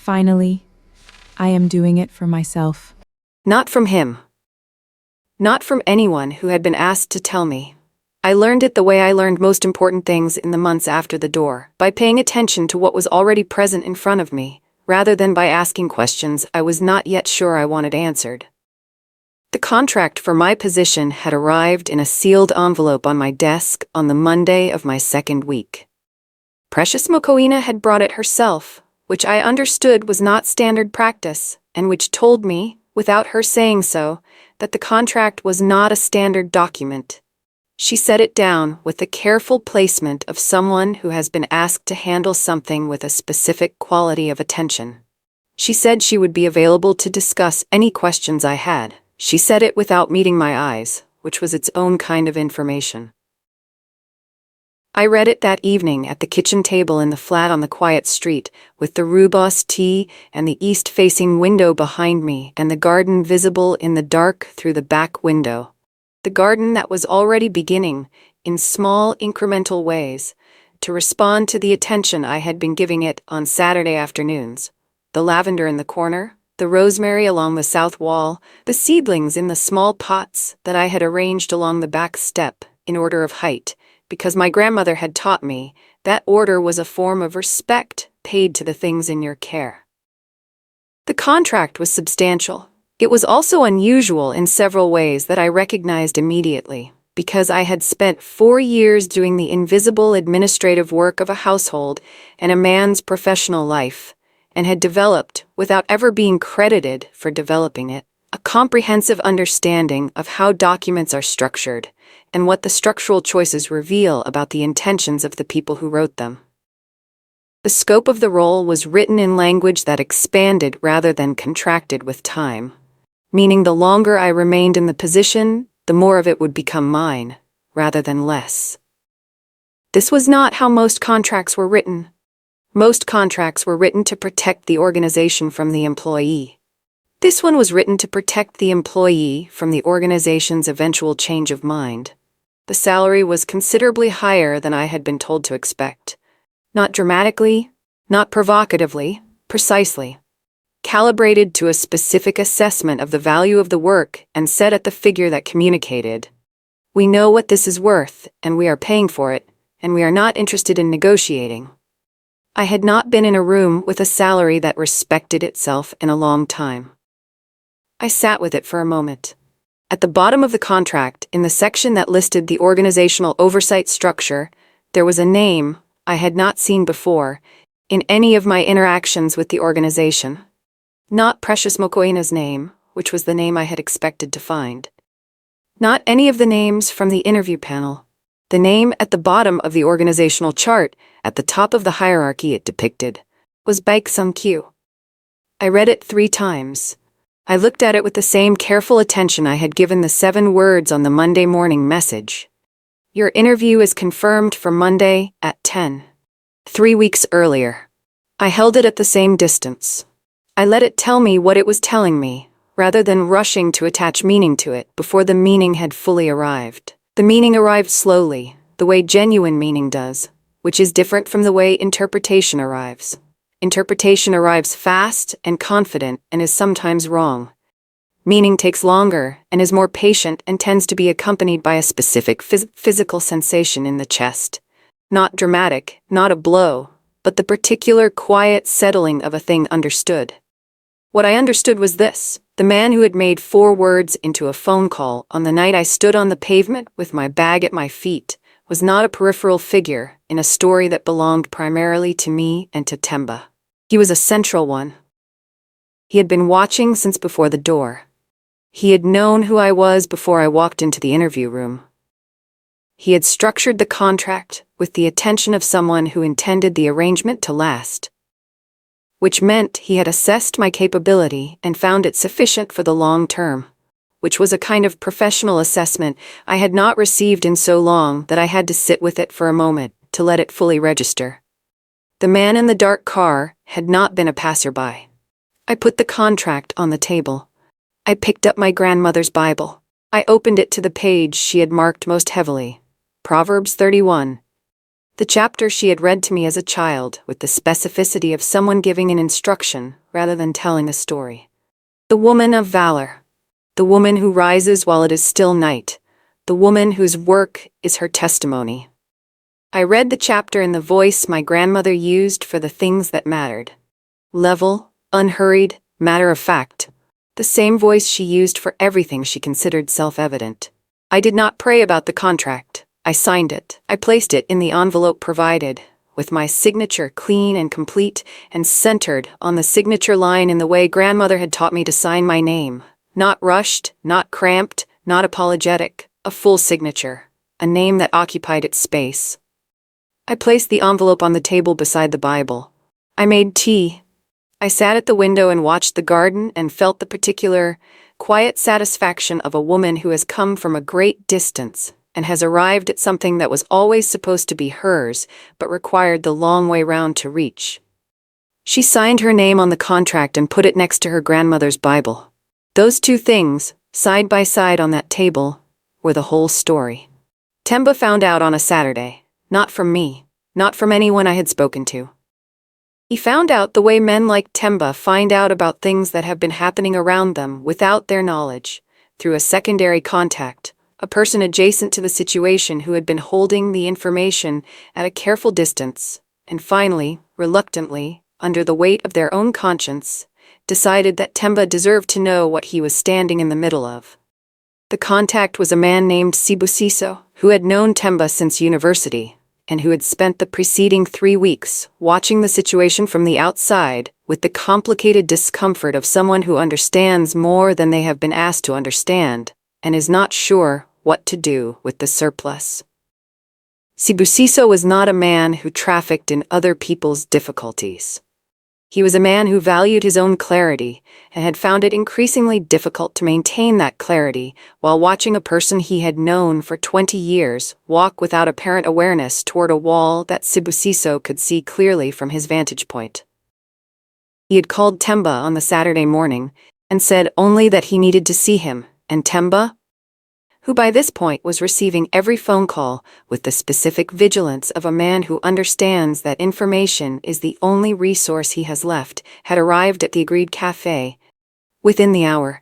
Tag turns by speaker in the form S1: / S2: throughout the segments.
S1: Finally, I am doing it for myself.
S2: Not from him. Not from anyone who had been asked to tell me. I learned it the way I learned most important things in the months after the door, by paying attention to what was already present in front of me, rather than by asking questions I was not yet sure I wanted answered. The contract for my position had arrived in a sealed envelope on my desk on the Monday of my second week. Precious Mokoina had brought it herself, which I understood was not standard practice, and which told me, without her saying so, that the contract was not a standard document. She set it down with the careful placement of someone who has been asked to handle something with a specific quality of attention. She said she would be available to discuss any questions I had. She said it without meeting my eyes, which was its own kind of information. I read it that evening at the kitchen table in the flat on the quiet street, with the rooibos tea and the east-facing window behind me and the garden visible in the dark through the back window. The garden that was already beginning, in small incremental ways, to respond to the attention I had been giving it on Saturday afternoons. The lavender in the corner, the rosemary along the south wall, the seedlings in the small pots that I had arranged along the back step in order of height, because my grandmother had taught me that order was a form of respect paid to the things in your care. The contract was substantial. It was also unusual in several ways that I recognized immediately, because I had spent 4 years doing the invisible administrative work of a household and a man's professional life, and had developed, without ever being credited for developing it, a comprehensive understanding of how documents are structured and what the structural choices reveal about the intentions of the people who wrote them. The scope of the role was written in language that expanded rather than contracted with time, meaning the longer I remained in the position, the more of it would become mine, rather than less. This was not how most contracts were written. Most contracts were written to protect the organization from the employee. This one was written to protect the employee from the organization's eventual change of mind. The salary was considerably higher than I had been told to expect. Not dramatically, not provocatively, precisely. Calibrated to a specific assessment of the value of the work and set at the figure that communicated. We know what this is worth, and we are paying for it, and we are not interested in negotiating. I had not been in a room with a salary that respected itself in a long time. I sat with it for a moment. At the bottom of the contract, in the section that listed the organizational oversight structure, there was a name I had not seen before in any of my interactions with the organization. Not Precious Mokoina's name, which was the name I had expected to find. Not any of the names from the interview panel. The name at the bottom of the organizational chart, at the top of the hierarchy it depicted, was Baek Sung-kyu. I read it 3 times. I looked at it with the same careful attention I had given the 7 words on the Monday morning message. Your interview is confirmed for Monday at 10. 3 weeks earlier. I held it at the same distance. I let it tell me what it was telling me, rather than rushing to attach meaning to it before the meaning had fully arrived. The meaning arrived slowly, the way genuine meaning does, which is different from the way interpretation arrives. Interpretation arrives fast and confident and is sometimes wrong. Meaning takes longer and is more patient and tends to be accompanied by a specific physical sensation in the chest. Not dramatic, not a blow, but the particular quiet settling of a thing understood. What I understood was this: the man who had made 4 words into a phone call on the night I stood on the pavement with my bag at my feet was not a peripheral figure in a story that belonged primarily to me and to Themba. He was a central one. He had been watching since before the door. He had known who I was before I walked into the interview room. He had structured the contract with the attention of someone who intended the arrangement to last, which meant he had assessed my capability and found it sufficient for the long term, which was a kind of professional assessment I had not received in so long that I had to sit with it for a moment to let it fully register. The man in the dark car had not been a passerby. I put the contract on the table. I picked up my grandmother's Bible. I opened it to the page she had marked most heavily, Proverbs 31. The chapter she had read to me as a child, with the specificity of someone giving an instruction rather than telling a story. The woman of valor. The woman who rises while it is still night. The woman whose work is her testimony. I read the chapter in the voice my grandmother used for the things that mattered. Level, unhurried, matter of fact. The same voice she used for everything she considered self-evident. I did not pray about the contract. I signed it. I placed it in the envelope provided, with my signature clean and complete and centered on the signature line in the way grandmother had taught me to sign my name. Not rushed, not cramped, not apologetic, a full signature, a name that occupied its space. I placed the envelope on the table beside the Bible. I made tea. I sat at the window and watched the garden and felt the particular, quiet satisfaction of a woman who has come from a great distance and has arrived at something that was always supposed to be hers, but required the long way round to reach. She signed her name on the contract and put it next to her grandmother's Bible. Those two things, side by side on that table, were the whole story. Themba found out on a Saturday, not from me, not from anyone I had spoken to. He found out the way men like Themba find out about things that have been happening around them without their knowledge, through a secondary contact, a person adjacent to the situation who had been holding the information at a careful distance, and finally, reluctantly, under the weight of their own conscience, decided that Themba deserved to know what he was standing in the middle of. The contact was a man named Sibusiso, who had known Themba since university, and who had spent the preceding 3 weeks watching the situation from the outside with the complicated discomfort of someone who understands more than they have been asked to understand, and is not sure what to do with the surplus. Sibusiso was not a man who trafficked in other people's difficulties. He was a man who valued his own clarity and had found it increasingly difficult to maintain that clarity while watching a person he had known for 20 years walk without apparent awareness toward a wall that Sibusiso could see clearly from his vantage point. He had called Themba on the Saturday morning and said only that he needed to see him, and Themba, who by this point was receiving every phone call with the specific vigilance of a man who understands that information is the only resource he has left, had arrived at the agreed cafe. Within the hour,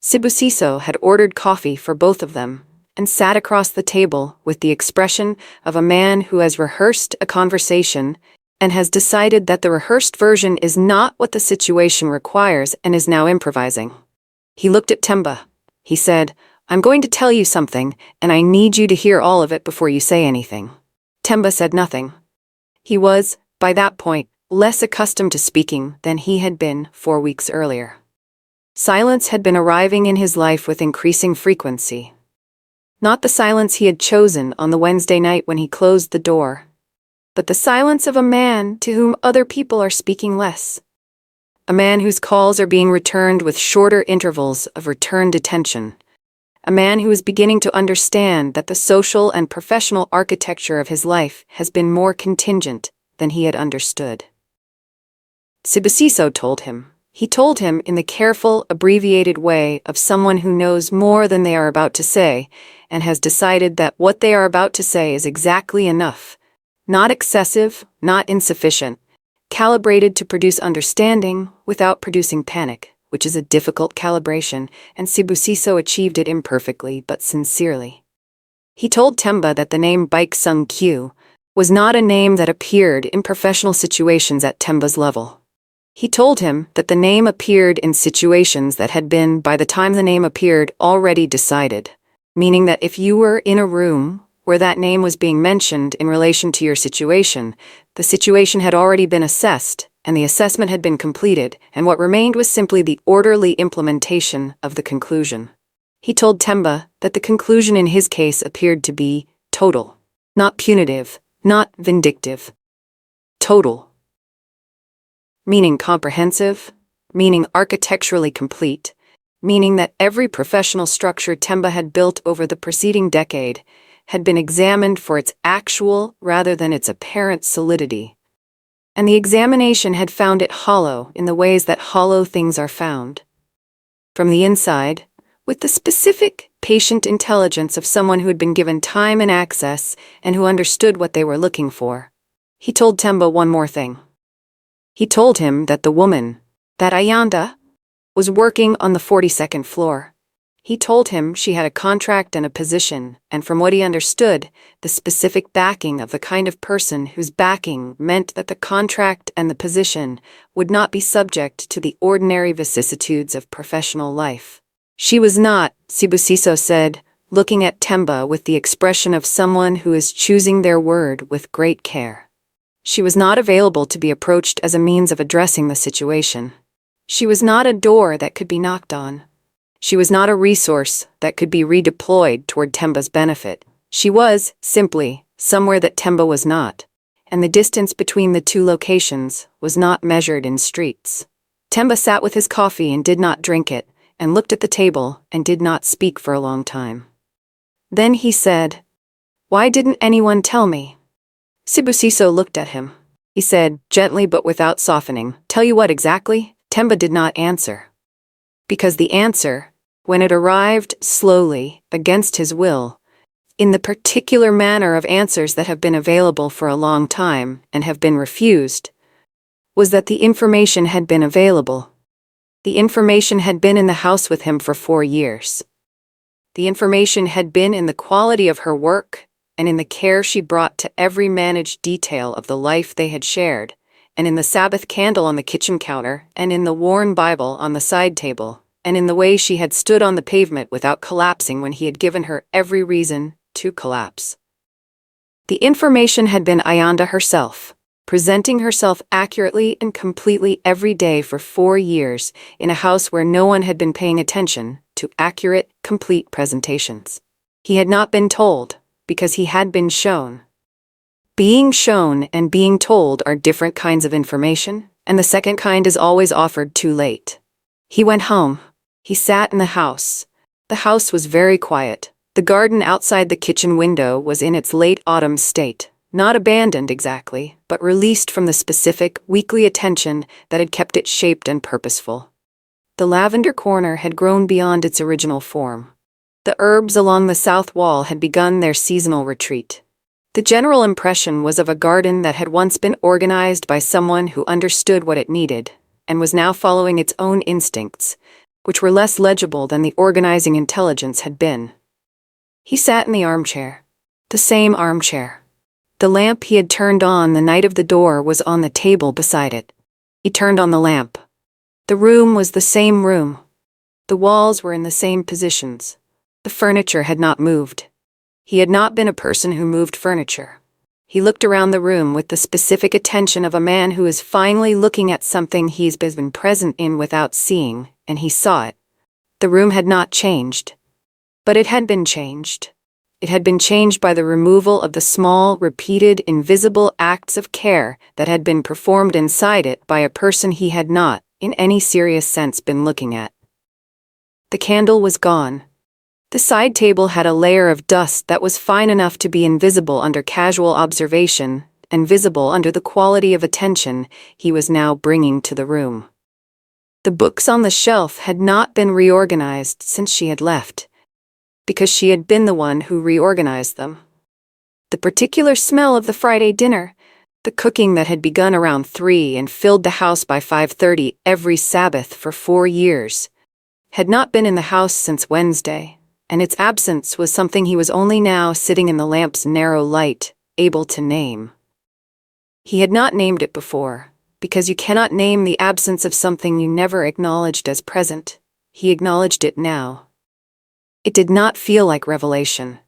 S2: Sibusiso had ordered coffee for both of them and sat across the table with the expression of a man who has rehearsed a conversation and has decided that the rehearsed version is not what the situation requires and is now improvising. He looked at Themba. He said, "I'm going to tell you something, and I need you to hear all of it before you say anything." Themba said nothing. He was, by that point, less accustomed to speaking than he had been 4 weeks earlier. Silence had been arriving in his life with increasing frequency. Not the silence he had chosen on the Wednesday night when he closed the door, but the silence of a man to whom other people are speaking less. A man whose calls are being returned with shorter intervals of returned attention. A man who is beginning to understand that the social and professional architecture of his life has been more contingent than he had understood. Sibusiso told him. He told him in the careful, abbreviated way of someone who knows more than they are about to say, and has decided that what they are about to say is exactly enough, not excessive, not insufficient, calibrated to produce understanding without producing panic, which is a difficult calibration, and Sibusiso achieved it imperfectly but sincerely. He told Themba that the name Baik Sung Kyu was not a name that appeared in professional situations at Themba's level. He told him that the name appeared in situations that had been, by the time the name appeared, already decided, meaning that if you were in a room where that name was being mentioned in relation to your situation, the situation had already been assessed, and the assessment had been completed, and what remained was simply the orderly implementation of the conclusion. He told Themba that the conclusion in his case appeared to be total, not punitive, not vindictive. Total. Meaning comprehensive, meaning architecturally complete, meaning that every professional structure Themba had built over the preceding decade had been examined for its actual rather than its apparent solidity. And the examination had found it hollow in the ways that hollow things are found. From the inside, with the specific, patient intelligence of someone who had been given time and access and who understood what they were looking for. He told Themba one more thing. He told him that the woman, that Ayanda, was working on the 42nd floor. He told him she had a contract and a position, and from what he understood, the specific backing of the kind of person whose backing meant that the contract and the position would not be subject to the ordinary vicissitudes of professional life. She was not, Sibusiso said, looking at Themba with the expression of someone who is choosing their word with great care. She was not available to be approached as a means of addressing the situation. She was not a door that could be knocked on. She was not a resource that could be redeployed toward Themba's benefit. She was, simply, somewhere that Themba was not, and the distance between the two locations was not measured in streets. Themba sat with his coffee and did not drink it, and looked at the table and did not speak for a long time. Then he said, "Why didn't anyone tell me?" Sibusiso looked at him. He said, gently but without softening, "Tell you what exactly?" Themba did not answer. Because the answer, when it arrived slowly, against his will, in the particular manner of answers that have been available for a long time and have been refused, was that the information had been available. The information had been in the house with him for 4 years. The information had been in the quality of her work and in the care she brought to every managed detail of the life they had shared, and in the Sabbath candle on the kitchen counter, and in the worn Bible on the side table, and in the way she had stood on the pavement without collapsing when he had given her every reason to collapse. The information had been Ayanda herself, presenting herself accurately and completely every day for 4 years in a house where no one had been paying attention to accurate, complete presentations. He had not been told, because he had been shown. Being shown and being told are different kinds of information, and the second kind is always offered too late. He went home. He sat in the house. The house was very quiet. The garden outside the kitchen window was in its late autumn state, not abandoned exactly, but released from the specific, weekly attention that had kept it shaped and purposeful. The lavender corner had grown beyond its original form. The herbs along the south wall had begun their seasonal retreat. The general impression was of a garden that had once been organized by someone who understood what it needed, and was now following its own instincts, which were less legible than the organizing intelligence had been. He sat in the armchair. The same armchair. The lamp he had turned on the night of the door was on the table beside it. He turned on the lamp. The room was the same room. The walls were in the same positions. The furniture had not moved. He had not been a person who moved furniture. He looked around the room with the specific attention of a man who is finally looking at something he's been present in without seeing, and he saw it. The room had not changed. But it had been changed. It had been changed by the removal of the small, repeated, invisible acts of care that had been performed inside it by a person he had not, in any serious sense, been looking at. The candle was gone. The side table had a layer of dust that was fine enough to be invisible under casual observation, and visible under the quality of attention he was now bringing to the room. The books on the shelf had not been reorganized since she had left, because she had been the one who reorganized them. The particular smell of the Friday dinner, the cooking that had begun around 3 and filled the house by 5:30 every Sabbath for 4 years, had not been in the house since Wednesday, and its absence was something he was only now sitting in the lamp's narrow light, able to name. He had not named it before, because you cannot name the absence of something you never acknowledged as present. He acknowledged it now. It did not feel like revelation.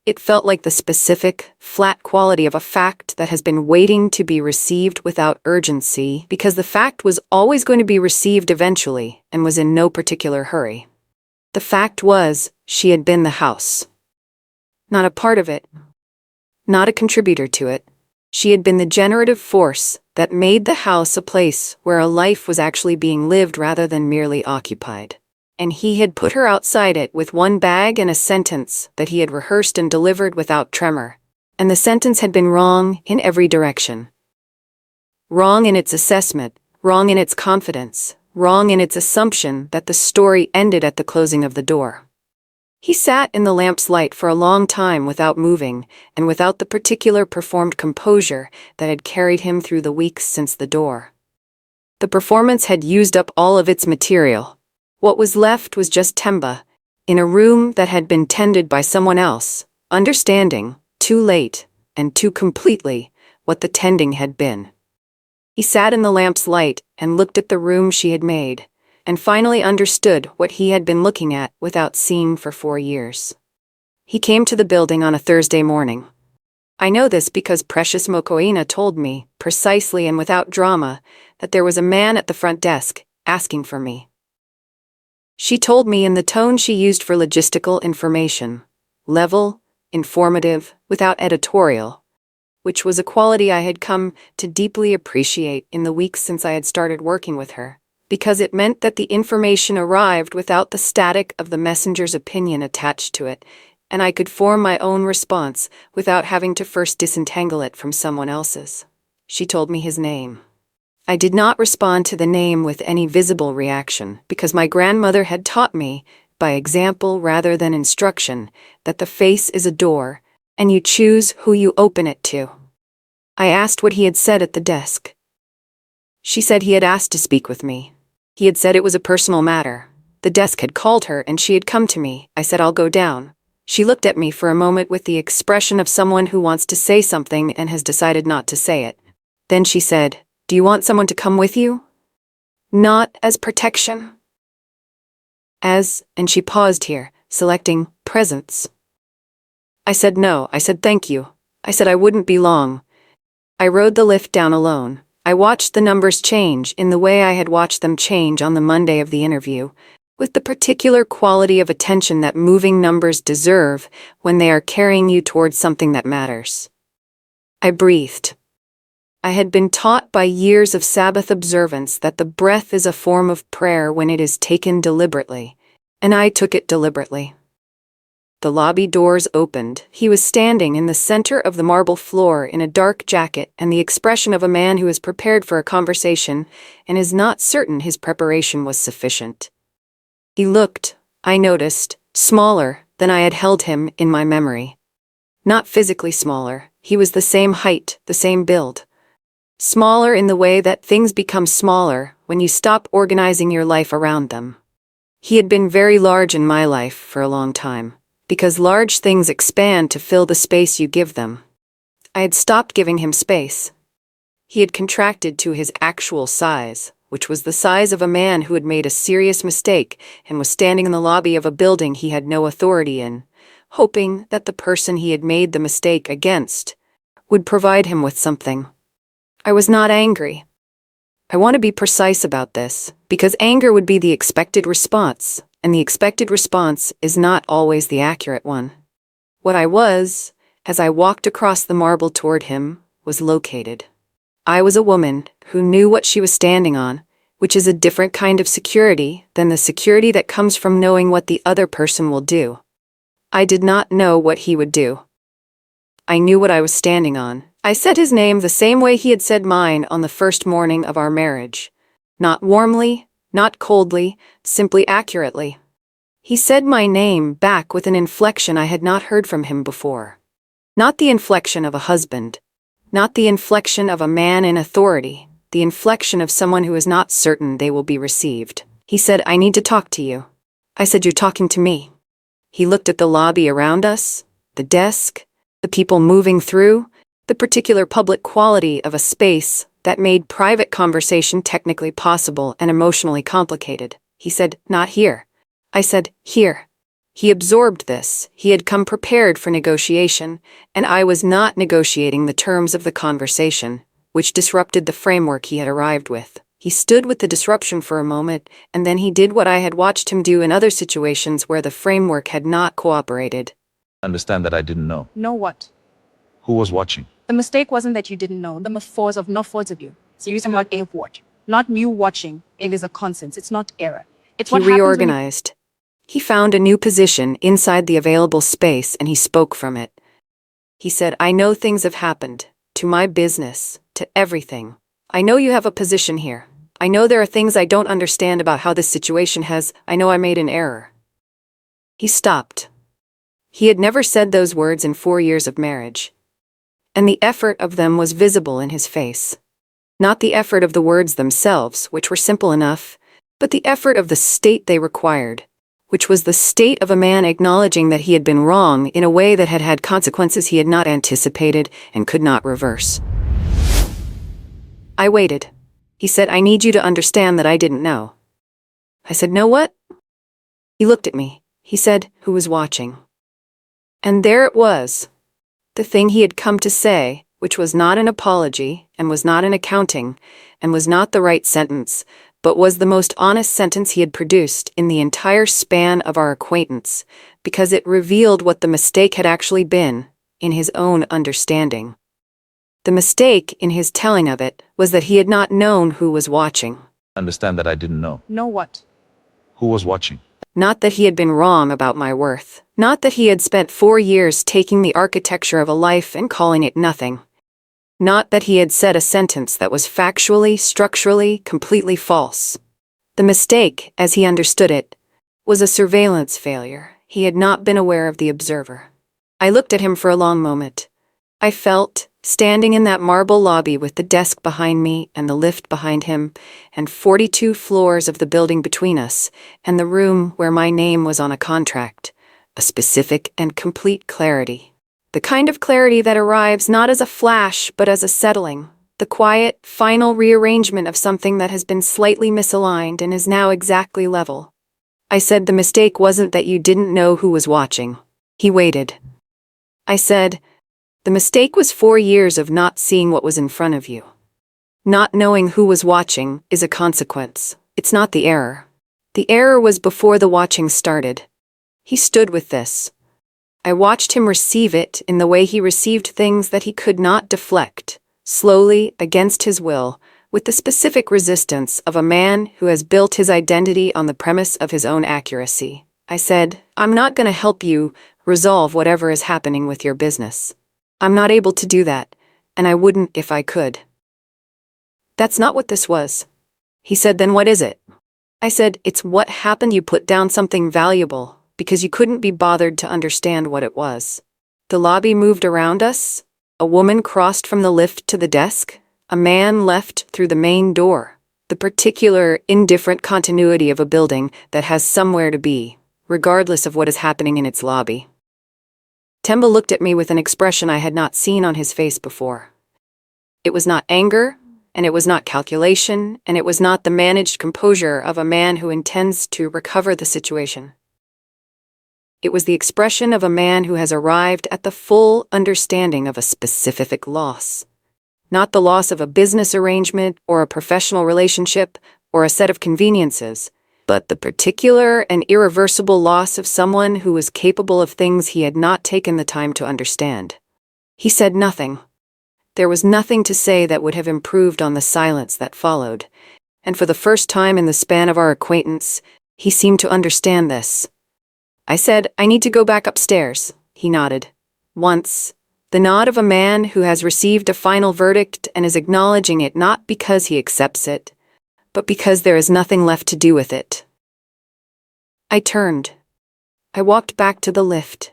S2: It felt like the specific, flat quality of a fact that has been waiting to be received without urgency, because the fact was always going to be received eventually and was in no particular hurry. The fact was, she had been the house. Not a part of it. Not a contributor to it. She had been the generative force that made the house a place where a life was actually being lived rather than merely occupied. And he had put her outside it with one bag and a sentence that he had rehearsed and delivered without tremor. And the sentence had been wrong in every direction. Wrong in its assessment, wrong in its confidence, wrong in its assumption that the story ended at the closing of the door. He sat in the lamp's light for a long time without moving, and without the particular performed composure that had carried him through the weeks since the door. The performance had used up all of its material. What was left was just Themba, in a room that had been tended by someone else, understanding, too late, and too completely, what the tending had been. He sat in the lamp's light and looked at the room she had made, and finally understood what he had been looking at without seeing for 4 years. He came to the building on a Thursday morning. I know this because Precious Mokoena told me, precisely and without drama, that there was a man at the front desk, asking for me. She told me in the tone she used for logistical information, level, informative, without editorial, which was a quality I had come to deeply appreciate in the weeks since I had started working with her, because it meant that the information arrived without the static of the messenger's opinion attached to it, and I could form my own response without having to first disentangle it from someone else's. She told me his name. I did not respond to the name with any visible reaction, because my grandmother had taught me, by example rather than instruction, that the face is a door, and you choose who you open it to. I asked what he had said at the desk. She said he had asked to speak with me. He had said it was a personal matter. The desk had called her and she had come to me. I said, "I'll go down." She looked at me for a moment with the expression of someone who wants to say something and has decided not to say it. Then she said, "Do you want someone to come with you?" "Not as protection." "As," and she paused here, selecting presence. I said no. I said thank you. I said I wouldn't be long. I rode the lift down alone. I watched the numbers change in the way I had watched them change on the Monday of the interview, with the particular quality of attention that moving numbers deserve when they are carrying you towards something that matters. I breathed. I had been taught by years of Sabbath observance that the breath is a form of prayer when it is taken deliberately, and I took it deliberately. The lobby doors opened. He was standing in the center of the marble floor in a dark jacket and the expression of a man who is prepared for a conversation and is not certain his preparation was sufficient. He looked, I noticed, smaller than I had held him in my memory. Not physically smaller, he was the same height, the same build. Smaller in the way that things become smaller when you stop organizing your life around them. He had been very large in my life for a long time, because large things expand to fill the space you give them. I had stopped giving him space. He had contracted to his actual size, which was the size of a man who had made a serious mistake and was standing in the lobby of a building he had no authority in, hoping that the person he had made the mistake against would provide him with something. I was not angry. I want to be precise about this, because anger would be the expected response, and the expected response is not always the accurate one. What I was, as I walked across the marble toward him, was located. I was a woman who knew what she was standing on, which is a different kind of security than the security that comes from knowing what the other person will do. I did not know what he would do. I knew what I was standing on. I said his name the same way he had said mine on the first morning of our marriage. Not warmly, not coldly, simply accurately. He said my name back with an inflection I had not heard from him before. Not the inflection of a husband. Not the inflection of a man in authority. The inflection of someone who is not certain they will be received. He said, "I need to talk to you." I said, "You're talking to me." He looked at the lobby around us, the desk, the people moving through, the particular public quality of a space that made private conversation technically possible and emotionally complicated. He said, "Not here." I said, "Here." He absorbed this. He had come prepared for negotiation, and I was not negotiating the terms of the conversation, which disrupted the framework he had arrived with. He stood with the disruption for a moment, and then he did what I had watched him do in other situations where the framework had not cooperated.
S3: Understand that I didn't know.
S4: Know what?
S3: Who was watching?
S4: The mistake wasn't that you didn't know. The metaphors of no fault of you. So you're talking about airport. Not you watching. It is a consent. It's not error. It's
S2: He
S4: what happens when you-
S2: reorganized. He found a new position inside the available space and he spoke from it. He said, "I know things have happened. To my business. To everything. I know you have a position here. I know there are things I don't understand about how this situation has. I know I made an error." He stopped. He had never said those words in 4 years of marriage. And the effort of them was visible in his face. Not the effort of the words themselves, which were simple enough, but the effort of the state they required, which was the state of a man acknowledging that he had been wrong in a way that had had consequences he had not anticipated and could not reverse. I waited. He said, "I need you to understand that I didn't know." I said, "No what?" He looked at me. He said, "Who was watching?" And there it was. The thing he had come to say, which was not an apology, and was not an accounting, and was not the right sentence, but was the most honest sentence he had produced in the entire span of our acquaintance, because it revealed what the mistake had actually been, in his own understanding. The mistake, in his telling of it, was that he had not known who was watching.
S3: Understand that I didn't know.
S4: Know what?
S3: Who was watching?
S2: Not that he had been wrong about my worth. Not that he had spent 4 years taking the architecture of a life and calling it nothing. Not that he had said a sentence that was factually, structurally, completely false. The mistake, as he understood it, was a surveillance failure. He had not been aware of the observer. I looked at him for a long moment. I felt, standing in that marble lobby with the desk behind me and the lift behind him, and 42 floors of the building between us, and the room where my name was on a contract, a specific and complete clarity. The kind of clarity that arrives not as a flash, but as a settling, the quiet, final rearrangement of something that has been slightly misaligned and is now exactly level. I said, "The mistake wasn't that you didn't know who was watching." He waited. I said, "The mistake was 4 years of not seeing what was in front of you. Not knowing who was watching is a consequence. It's not the error. The error was before the watching started." He stood with this. I watched him receive it in the way he received things that he could not deflect, slowly, against his will, with the specific resistance of a man who has built his identity on the premise of his own accuracy. I said, "I'm not going to help you resolve whatever is happening with your business. I'm not able to do that, and I wouldn't if I could." "That's not what this was." He said, "Then what is it?" I said, "It's what happened. You put down something valuable, because you couldn't be bothered to understand what it was. The lobby moved around us. A woman crossed from the lift to the desk. A man left through the main door. The particular, indifferent continuity of a building that has somewhere to be, regardless of what is happening in its lobby." Themba looked at me with an expression I had not seen on his face before. It was not anger, and it was not calculation, and it was not the managed composure of a man who intends to recover the situation. It was the expression of a man who has arrived at the full understanding of a specific loss. Not the loss of a business arrangement or a professional relationship or a set of conveniences, but the particular and irreversible loss of someone who was capable of things he had not taken the time to understand. He said nothing. There was nothing to say that would have improved on the silence that followed, and for the first time in the span of our acquaintance, he seemed to understand this. I said, "I need to go back upstairs." He nodded. Once, the nod of a man who has received a final verdict and is acknowledging it not because he accepts it, but because there is nothing left to do with it. I turned. I walked back to the lift.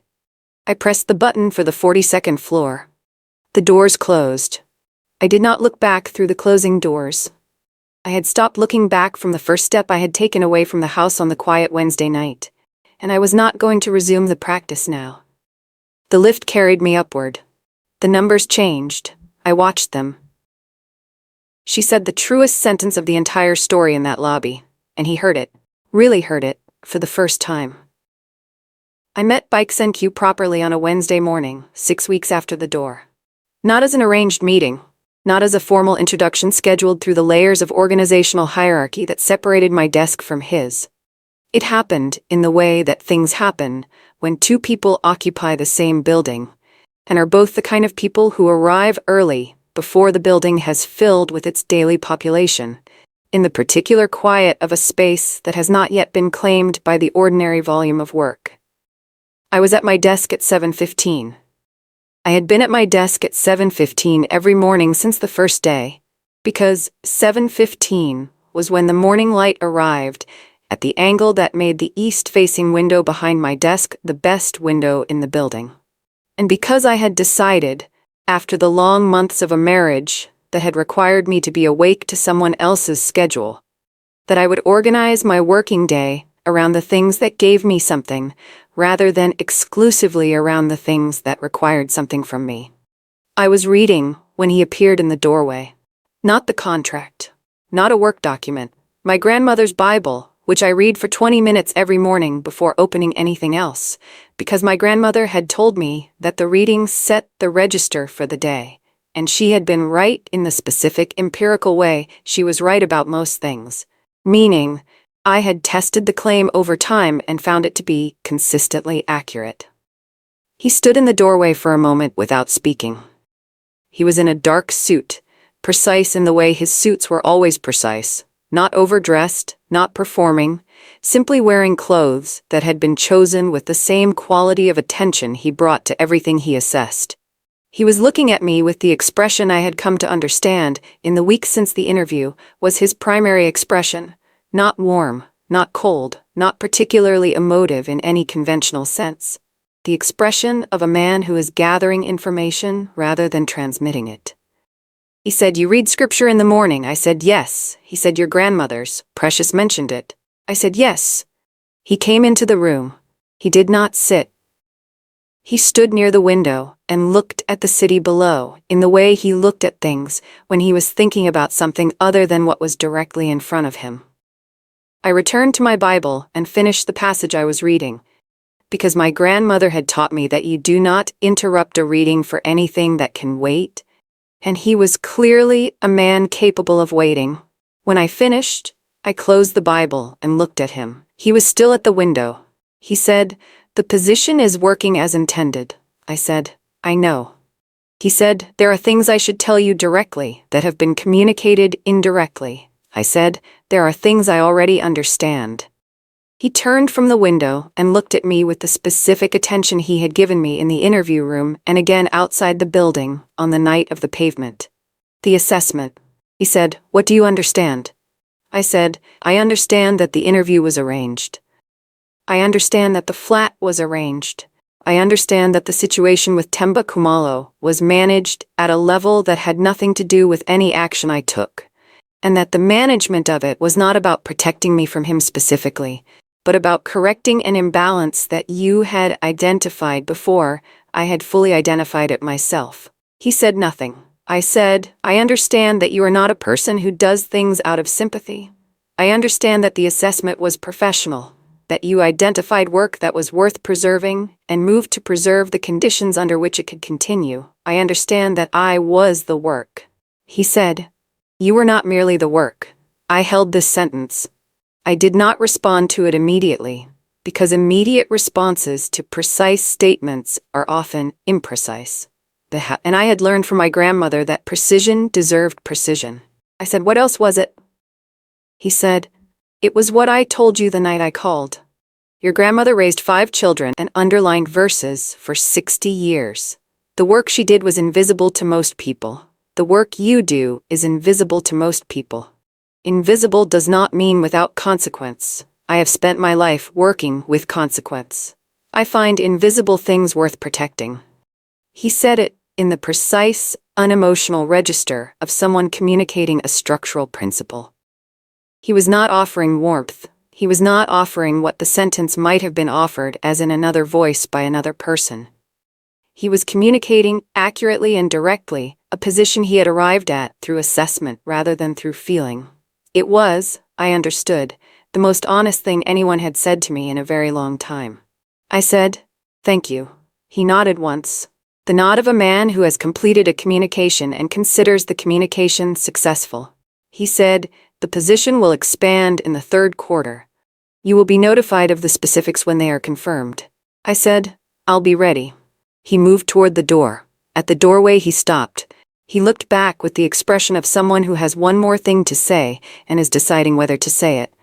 S2: I pressed the button for the 42nd floor. The doors closed. I did not look back through the closing doors. I had stopped looking back from the first step I had taken away from the house on the quiet Wednesday night, and I was not going to resume the practice now. The lift carried me upward. The numbers changed. I watched them. She said the truest sentence of the entire story in that lobby, and he heard it, really heard it, for the first time. I met Bikes NQ properly on a Wednesday morning, 6 weeks after the door. Not as an arranged meeting, not as a formal introduction scheduled through the layers of organizational hierarchy that separated my desk from his. It happened in the way that things happen when two people occupy the same building, and are both the kind of people who arrive early, before the building has filled with its daily population, in the particular quiet of a space that has not yet been claimed by the ordinary volume of work. I was at my desk at 7:15. I had been at my desk at 7:15 every morning since the first day, because 7:15 was when the morning light arrived at the angle that made the east-facing window behind my desk the best window in the building. And because I had decided, after the long months of a marriage that had required me to be awake to someone else's schedule, that I would organize my working day around the things that gave me something, rather than exclusively around the things that required something from me. I was reading when he appeared in the doorway. Not the contract, not a work document, my grandmother's Bible, which I read for 20 minutes every morning before opening anything else, because my grandmother had told me that the reading set the register for the day, and she had been right in the specific empirical way she was right about most things, meaning I had tested the claim over time and found it to be consistently accurate. He stood in the doorway for a moment without speaking. He was in a dark suit, precise in the way his suits were always precise, not overdressed, not performing, simply wearing clothes that had been chosen with the same quality of attention he brought to everything he assessed. He was looking at me with the expression I had come to understand in the weeks since the interview was his primary expression, not warm, not cold, not particularly emotive in any conventional sense. The expression of a man who is gathering information rather than transmitting it. He said, "You read scripture in the morning." I said, "Yes." He said, "Your grandmother's. Precious mentioned it." I said, "Yes." He came into the room. He did not sit. He stood near the window and looked at the city below in the way he looked at things when he was thinking about something other than what was directly in front of him. I returned to my Bible and finished the passage I was reading, because my grandmother had taught me that you do not interrupt a reading for anything that can wait, and he was clearly a man capable of waiting. When I finished, I closed the Bible and looked at him. He was still at the window. He said, "The position is working as intended." I said, "I know." He said, "There are things I should tell you directly that have been communicated indirectly." I said, "There are things I already understand." He turned from the window and looked at me with the specific attention he had given me in the interview room and again outside the building on the night of the pavement. "The assessment." He said, "What do you understand?" I said, "I understand that the interview was arranged. I understand that the flat was arranged. I understand that the situation with Themba Kumalo was managed at a level that had nothing to do with any action I took, and that the management of it was not about protecting me from him specifically, but about correcting an imbalance that you had identified before I had fully identified it myself." He said nothing. I said, "I understand that you are not a person who does things out of sympathy. I understand that the assessment was professional, that you identified work that was worth preserving and moved to preserve the conditions under which it could continue. I understand that I was the work." He said, "You were not merely the work." I held this sentence. I did not respond to it immediately, because immediate responses to precise statements are often imprecise. And I had learned from my grandmother that precision deserved precision. I said, "What else was it?" He said, "It was what I told you the night I called. Your grandmother raised 5 children and underlined verses for 60 years. The work she did was invisible to most people. The work you do is invisible to most people. Invisible does not mean without consequence. I have spent my life working with consequence. I find invisible things worth protecting." He said it in the precise, unemotional register of someone communicating a structural principle. He was not offering warmth. He was not offering what the sentence might have been offered as in another voice by another person. He was communicating accurately and directly a position he had arrived at through assessment rather than through feeling. It was, I understood, the most honest thing anyone had said to me in a very long time. I said, "Thank you." He nodded once. The nod of a man who has completed a communication and considers the communication successful. He said, "The position will expand in the 3rd quarter. You will be notified of the specifics when they are confirmed." I said, "I'll be ready." He moved toward the door. At the doorway he stopped. He looked back with the expression of someone who has one more thing to say and is deciding whether to say it.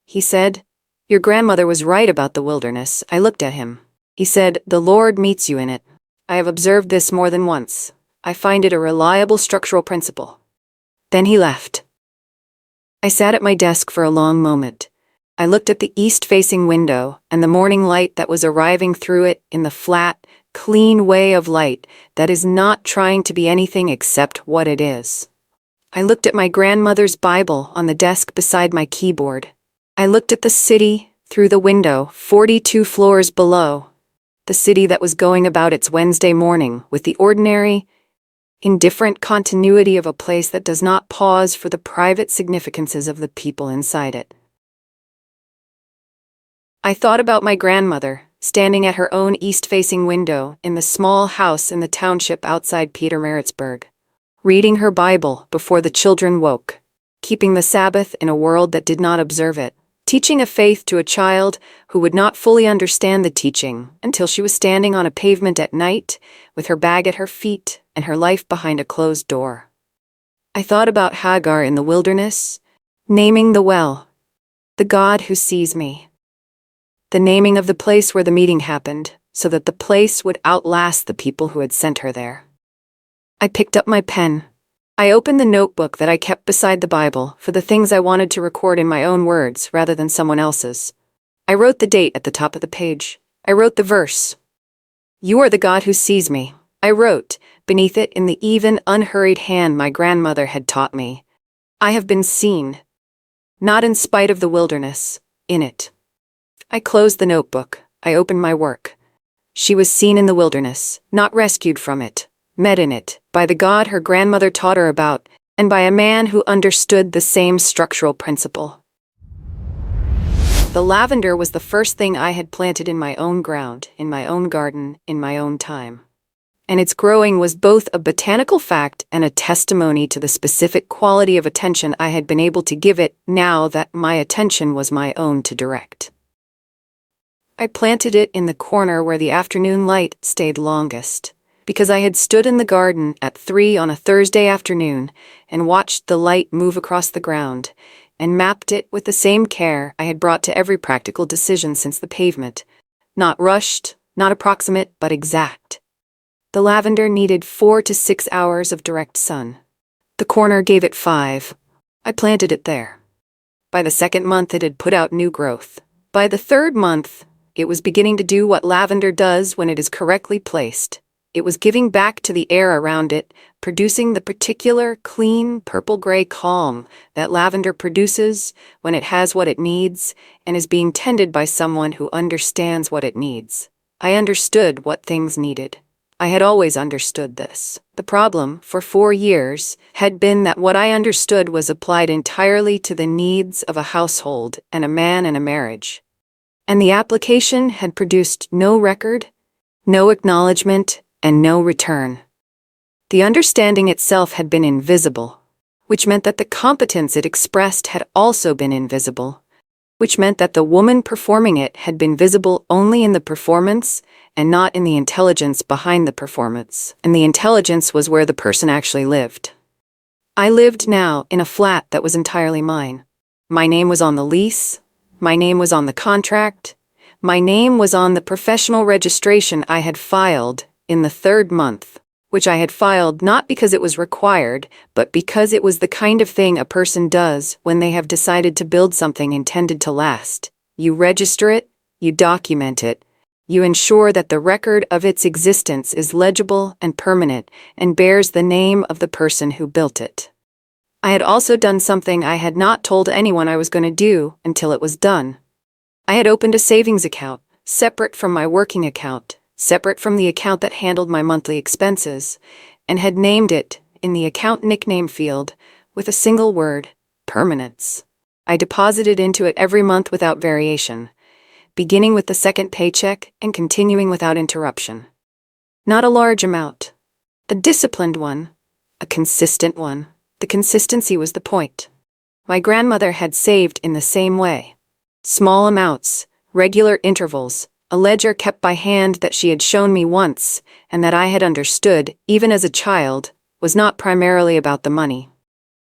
S2: He said, "Your grandmother was right about the wilderness." I looked at him. He said, "The Lord meets you in it. I have observed this more than once. I find it a reliable structural principle." Then he left. I sat at my desk for a long moment. I looked at the east-facing window and the morning light that was arriving through it in the flat, clean way of light that is not trying to be anything except what it is. I looked at my grandmother's Bible on the desk beside my keyboard. I looked at the city through the window 42 floors below. The city that was going about its Wednesday morning with the ordinary, indifferent continuity of a place that does not pause for the private significances of the people inside it. I thought about my grandmother, standing at her own east-facing window in the small house in the township outside Pietermaritzburg, reading her Bible before the children woke, keeping the Sabbath in a world that did not observe it, teaching a faith to a child who would not fully understand the teaching until she was standing on a pavement at night with her bag at her feet and her life behind a closed door. I thought about Hagar in the wilderness, naming the well, the God who sees me. The naming of the place where the meeting happened, so that the place would outlast the people who had sent her there. I picked up my pen. I opened the notebook that I kept beside the Bible for the things I wanted to record in my own words rather than someone else's. I wrote the date at the top of the page. I wrote the verse. "You are the God who sees me," I wrote, beneath it in the even, unhurried hand my grandmother had taught me. I have been seen. Not in spite of the wilderness, in it. I closed the notebook. I opened my work. She was seen in the wilderness, not rescued from it, met in it, by the God her grandmother taught her about, and by a man who understood the same structural principle. The lavender was the first thing I had planted in my own ground, in my own garden, in my own time. And its growing was both a botanical fact and a testimony to the specific quality of attention I had been able to give it now that my attention was my own to direct. I planted it in the corner where the afternoon light stayed longest, because I had stood in the garden at 3 on a Thursday afternoon and watched the light move across the ground, and mapped it with the same care I had brought to every practical decision since the pavement. Not rushed, not approximate, but exact. The lavender needed 4 to 6 hours of direct sun. The corner gave it 5. I planted it there. By the second month it had put out new growth. By the third month, it was beginning to do what lavender does when it is correctly placed. It was giving back to the air around it, producing the particular, clean, purple-gray calm that lavender produces when it has what it needs and is being tended by someone who understands what it needs. I understood what things needed. I had always understood this. The problem, for 4 years, had been that what I understood was applied entirely to the needs of a household and a man and a marriage. And the application had produced no record, no acknowledgement, and no return. The understanding itself had been invisible, which meant that the competence it expressed had also been invisible, which meant that the woman performing it had been visible only in the performance and not in the intelligence behind the performance, and the intelligence was where the person actually lived. I lived now in a flat that was entirely mine. My name was on the lease. My name was on the contract. My name was on the professional registration I had filed in the 3rd month, which I had filed not because it was required, but because it was the kind of thing a person does when they have decided to build something intended to last. You register it, you document it, you ensure that the record of its existence is legible and permanent and bears the name of the person who built it. I had also done something I had not told anyone I was going to do until it was done. I had opened a savings account, separate from my working account, separate from the account that handled my monthly expenses, and had named it, in the account nickname field, with a single word, permanence. I deposited into it every month without variation, beginning with the second paycheck and continuing without interruption. Not a large amount. A disciplined one, a consistent one. The consistency was the point. My grandmother had saved in the same way. Small amounts, regular intervals, a ledger kept by hand that she had shown me once, and that I had understood, even as a child, was not primarily about the money.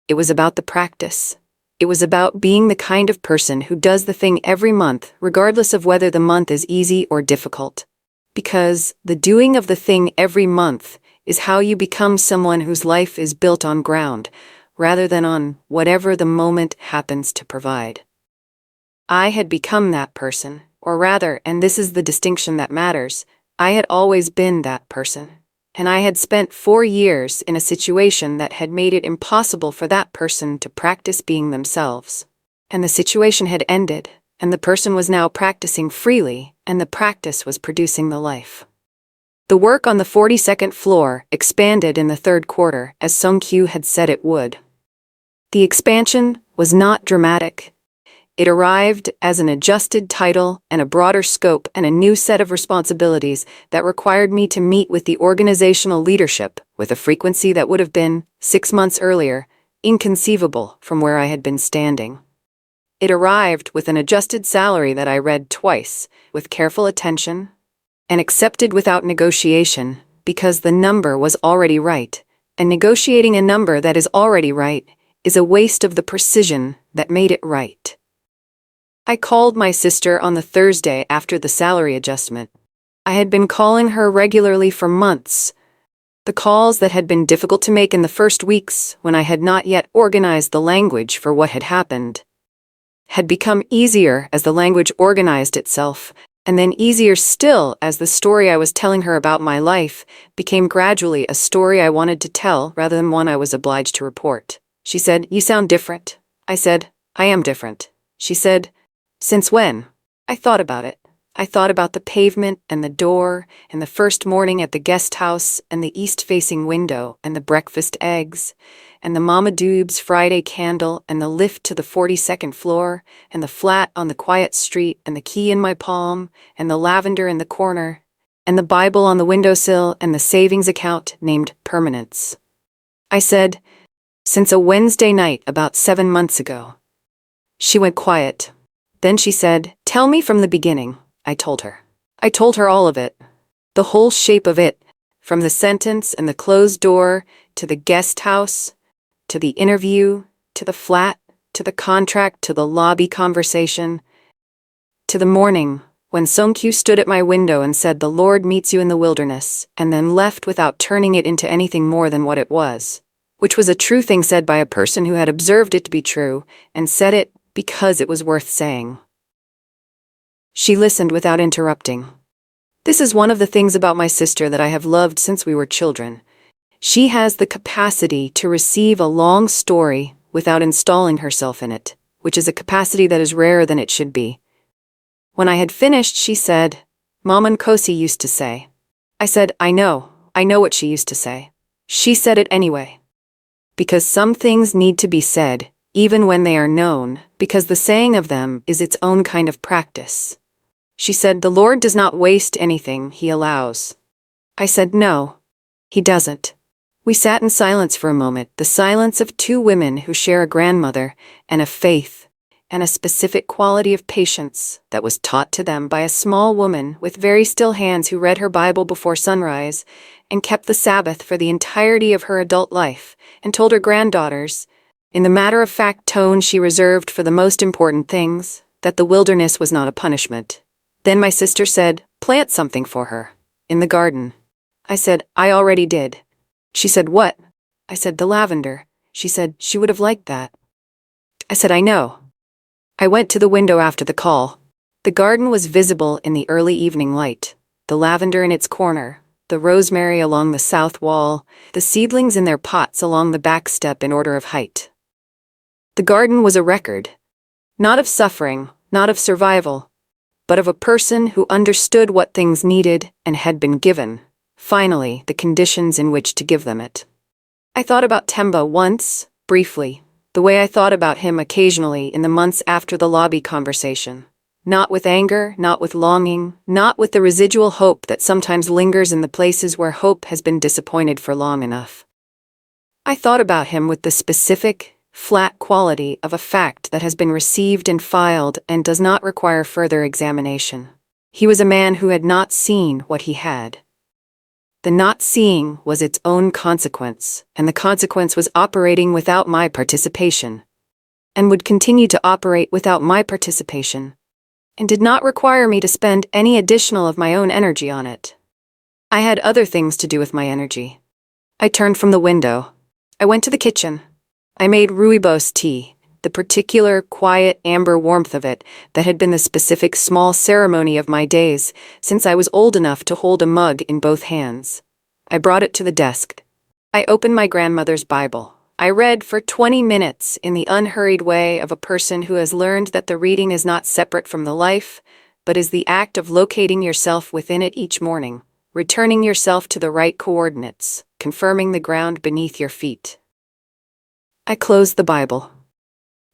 S2: It was about the practice. It was about being the kind of person who does the thing every month, regardless of whether the month is easy or difficult. Because the doing of the thing every month is how you become someone whose life is built on ground, rather than on whatever the moment happens to provide. I had become that person, or rather, and this is the distinction that matters, I had always been that person. And I had spent 4 years in a situation that had made it impossible for that person to practice being themselves. And the situation had ended, and the person was now practicing freely, and the practice was producing the life. The work on the 42nd floor expanded in the third quarter, as Sung-kyu had said it would. The expansion was not dramatic. It arrived as an adjusted title and a broader scope and a new set of responsibilities that required me to meet with the organizational leadership with a frequency that would have been, 6 months earlier, inconceivable from where I had been standing. It arrived with an adjusted salary that I read twice, with careful attention, and accepted without negotiation, because the number was already right, and negotiating a number that is already right is a waste of the precision that made it right. I called my sister on the Thursday after the salary adjustment. I had been calling her regularly for months. The calls that had been difficult to make in the first weeks, when I had not yet organized the language for what had happened, had become easier as the language organized itself, and then easier still as the story I was telling her about my life became gradually a story I wanted to tell rather than one I was obliged to report. She said, "You sound different." I said, "I am different." She said, "Since when?" I thought about it. I thought about the pavement and the door and the first morning at the guest house and the east-facing window and the breakfast eggs and the Mama Doob's Friday candle and the lift to the 42nd floor and the flat on the quiet street and the key in my palm and the lavender in the corner and the Bible on the windowsill and the savings account named Permanence. I said, "Since a Wednesday night about 7 months ago." She went quiet. Then she said, "Tell me from the beginning." I told her. I told her all of it. The whole shape of it, from the sentence and the closed door, to the guest house, to the interview, to the flat, to the contract, to the lobby conversation, to the morning when Sung-kyu stood at my window and said, "The Lord meets you in the wilderness," and then left without turning it into anything more than what it was, which was a true thing said by a person who had observed it to be true, and said it because it was worth saying. She listened without interrupting. This is one of the things about my sister that I have loved since we were children. She has the capacity to receive a long story without installing herself in it, which is a capacity that is rarer than it should be. When I had finished, she said, "Mom and Kosi used to say." I said, I know what she used to say." She said it anyway. Because some things need to be said, even when they are known, because the saying of them is its own kind of practice. She said, "The Lord does not waste anything He allows." I said, "No, He doesn't." We sat in silence for a moment, the silence of two women who share a grandmother and a faith and a specific quality of patience that was taught to them by a small woman with very still hands who read her Bible before sunrise and kept the Sabbath for the entirety of her adult life and told her granddaughters, in the matter-of-fact tone she reserved for the most important things, that the wilderness was not a punishment. Then my sister said, "Plant something for her, in the garden." I said, "I already did." She said, "What?" I said, "The lavender." She said, "She would have liked that." I said, "I know." I went to the window after the call. The garden was visible in the early evening light, the lavender in its corner, the rosemary along the south wall, the seedlings in their pots along the back step in order of height. The garden was a record, not of suffering, not of survival, but of a person who understood what things needed and had been given, finally, the conditions in which to give them it. I thought about Themba once, briefly, the way I thought about him occasionally in the months after the lobby conversation. Not with anger, not with longing, not with the residual hope that sometimes lingers in the places where hope has been disappointed for long enough. I thought about him with the specific, flat quality of a fact that has been received and filed and does not require further examination. He was a man who had not seen what he had. The not seeing was its own consequence, and the consequence was operating without my participation, and would continue to operate without my participation, and did not require me to spend any additional of my own energy on it. I had other things to do with my energy. I turned from the window. I went to the kitchen. I made rooibos tea, the particular, quiet, amber warmth of it that had been the specific small ceremony of my days since I was old enough to hold a mug in both hands. I brought it to the desk. I opened my grandmother's Bible. I read for 20 minutes in the unhurried way of a person who has learned that the reading is not separate from the life, but is the act of locating yourself within it each morning, returning yourself to the right coordinates, confirming the ground beneath your feet. I closed the Bible.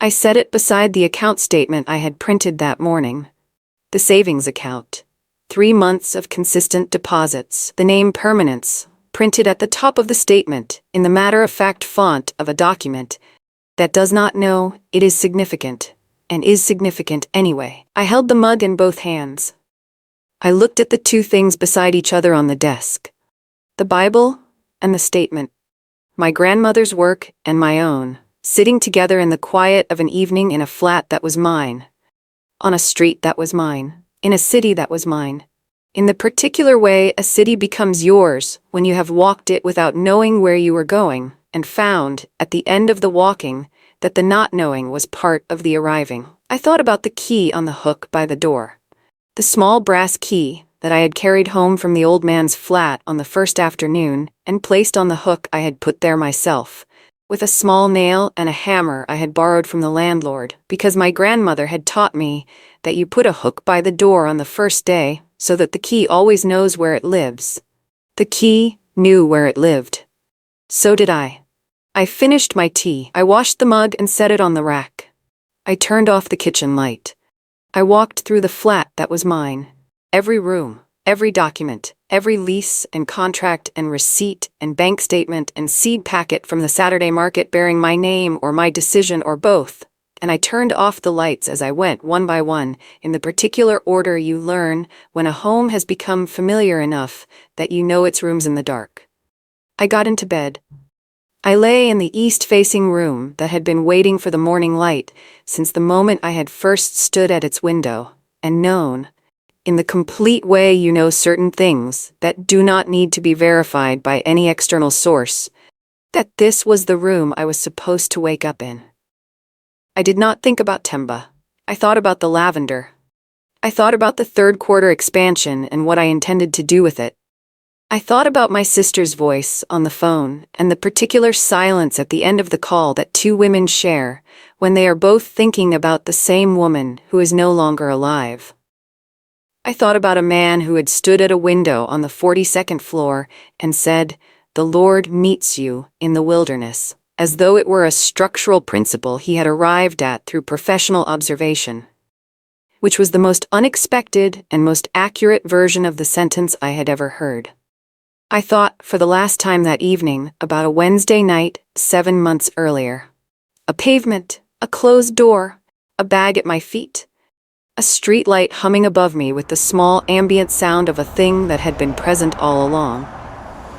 S2: I set it beside the account statement I had printed that morning. The savings account. 3 months of consistent deposits, the name Permanence, printed at the top of the statement in the matter-of-fact font of a document that does not know it is significant, and is significant anyway. I held the mug in both hands. I looked at the two things beside each other on the desk. The Bible and the statement. My grandmother's work and my own, sitting together in the quiet of an evening in a flat that was mine, on a street that was mine, in a city that was mine. In the particular way a city becomes yours when you have walked it without knowing where you were going, and found, at the end of the walking, that the not knowing was part of the arriving. I thought about the key on the hook by the door. The small brass key that I had carried home from the old man's flat on the first afternoon and placed on the hook I had put there myself, with a small nail and a hammer I had borrowed from the landlord, because my grandmother had taught me that you put a hook by the door on the first day so that the key always knows where it lives. The key knew where it lived. So did I. I finished my tea. I washed the mug and set it on the rack. I turned off the kitchen light. I walked through the flat that was mine. Every room, every document, every lease and contract and receipt and bank statement and seed packet from the Saturday market bearing my name or my decision or both, and I turned off the lights as I went one by one in the particular order you learn when a home has become familiar enough that you know its rooms in the dark. I got into bed. I lay in the east-facing room that had been waiting for the morning light since the moment I had first stood at its window, and known, in the complete way you know certain things that do not need to be verified by any external source, that this was the room I was supposed to wake up in. I did not think about Themba. I thought about the lavender. I thought about the third quarter expansion and what I intended to do with it. I thought about my sister's voice on the phone and the particular silence at the end of the call that two women share when they are both thinking about the same woman who is no longer alive. I thought about a man who had stood at a window on the 42nd floor and said, "The Lord meets you in the wilderness," as though it were a structural principle he had arrived at through professional observation, which was the most unexpected and most accurate version of the sentence I had ever heard. I thought, for the last time that evening, about a Wednesday night 7 months earlier. A pavement, a closed door, a bag at my feet, a street light humming above me with the small ambient sound of a thing that had been present all along.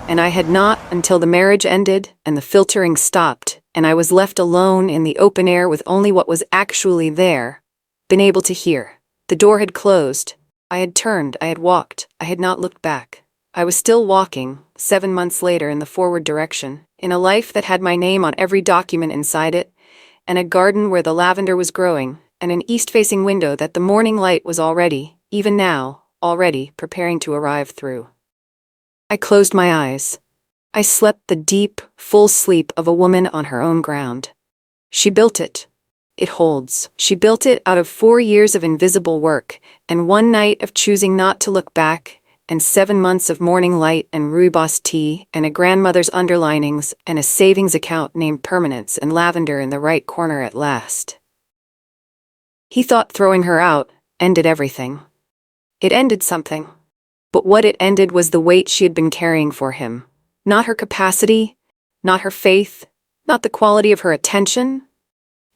S2: And I had not, until the marriage ended and the filtering stopped and I was left alone in the open air with only what was actually there, been able to hear. The door had closed. I had turned, I had walked, I had not looked back. I was still walking, 7 months later, in the forward direction, in a life that had my name on every document inside it, and a garden where the lavender was growing, and an east-facing window that the morning light was already, even now, already preparing to arrive through. I closed my eyes. I slept the deep, full sleep of a woman on her own ground. She built it. It holds. She built it out of 4 years of invisible work, and 1 night of choosing not to look back, and 7 months of morning light and rooibos tea, and a grandmother's underlinings, and a savings account named Permanence and lavender in the right corner at last. He thought throwing her out ended everything. It ended something. But what it ended was the weight she had been carrying for him. Not her capacity, not her faith, not the quality of her attention,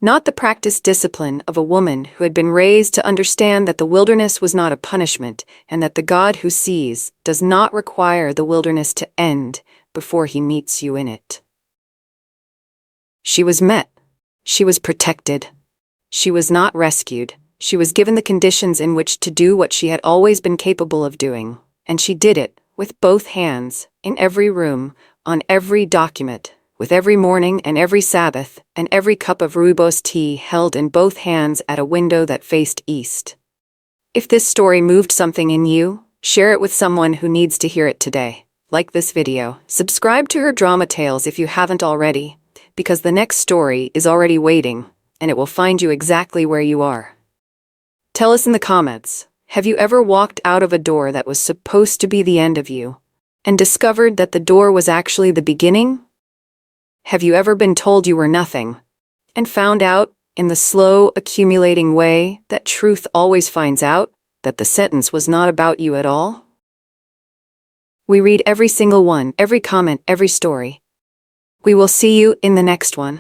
S2: not the practiced discipline of a woman who had been raised to understand that the wilderness was not a punishment and that the God who sees does not require the wilderness to end before he meets you in it. She was met. She was protected. She was not rescued. She was given the conditions in which to do what she had always been capable of doing, and she did it with both hands, in every room, on every document, with every morning and every Sabbath, and every cup of rooibos tea held in both hands at a window that faced east. If this story moved something in you, share it with someone who needs to hear it today. Like this video, subscribe to her drama tales if you haven't already, because the next story is already waiting, and it will find you exactly where you are. Tell us in the comments, have you ever walked out of a door that was supposed to be the end of you, and discovered that the door was actually the beginning? Have you ever been told you were nothing, and found out, in the slow, accumulating way that truth always finds out, that the sentence was not about you at all? We read every single one, every comment, every story. We will see you in the next one.